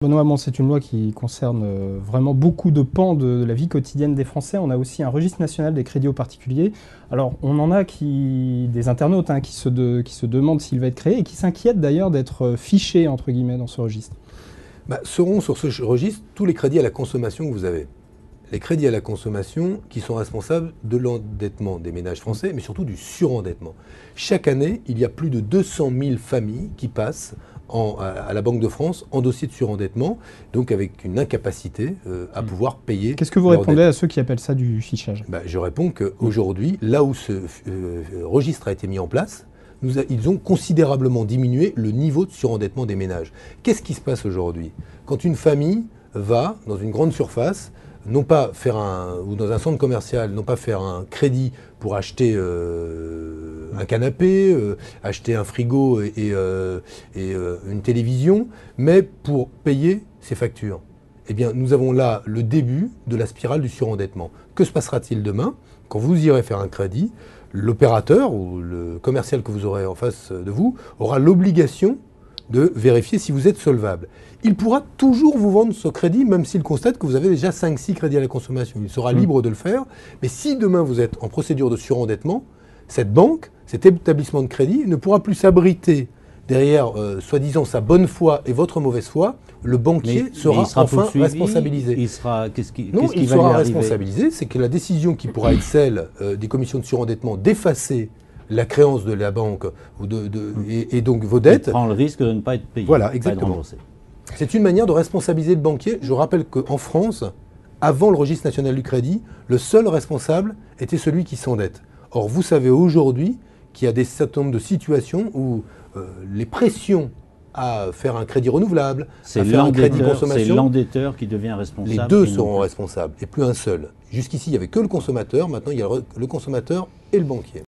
Benoît Hamon, c'est une loi qui concerne vraiment beaucoup de pans de la vie quotidienne des Français. On a aussi un registre national des crédits aux particuliers. Alors, on en a des internautes qui se demandent s'il va être créé et qui s'inquiètent d'ailleurs d'être fichés, entre guillemets, dans ce registre. Seront sur ce registre tous les crédits à la consommation que vous avez. Les crédits à la consommation qui sont responsables de l'endettement des ménages français, mais surtout du surendettement. Chaque année, il y a plus de 200 000 familles qui passent à la Banque de France en dossier de surendettement, donc avec une incapacité à pouvoir payer. Qu'est-ce que vous répondez à ceux qui appellent ça du fichage? Je réponds qu'aujourd'hui, là où ce registre a été mis en place, ils ont considérablement diminué le niveau de surendettement des ménages. Qu'est-ce qui se passe aujourd'hui? Quand une famille va dans une grande surface, non pas faire ou dans un centre commercial, non pas faire un crédit pour acheter un canapé, acheter un frigo et une télévision, mais pour payer ses factures. Eh bien, nous avons là le début de la spirale du surendettement. Que se passera-t-il demain? Quand vous irez faire un crédit, l'opérateur ou le commercial que vous aurez en face de vous aura l'obligation de vérifier si vous êtes solvable. Il pourra toujours vous vendre ce crédit, même s'il constate que vous avez déjà 5-6 crédits à la consommation. Il sera libre de le faire. Mais si demain vous êtes en procédure de surendettement, cette banque, cet établissement de crédit ne pourra plus s'abriter derrière, soi-disant, sa bonne foi et votre mauvaise foi. Le banquier sera enfin responsabilisé. Il sera responsabilisé. C'est que la décision qui pourra être celle des commissions de surendettement d'effacer la créance de la banque et donc vos dettes. Il prend le risque de ne pas être payé. Voilà, exactement. C'est une manière de responsabiliser le banquier. Je rappelle qu'en France, avant le registre national du crédit, le seul responsable était celui qui s'endette. Or, vous savez aujourd'hui qu'il y a des certain nombre de situations où les pressions à faire un crédit renouvelable, à faire un crédit consommation, c'est l'endetteur qui devient responsable. Les deux seront responsables, et plus un seul. Jusqu'ici, il n'y avait que le consommateur. Maintenant, il y a le consommateur et le banquier.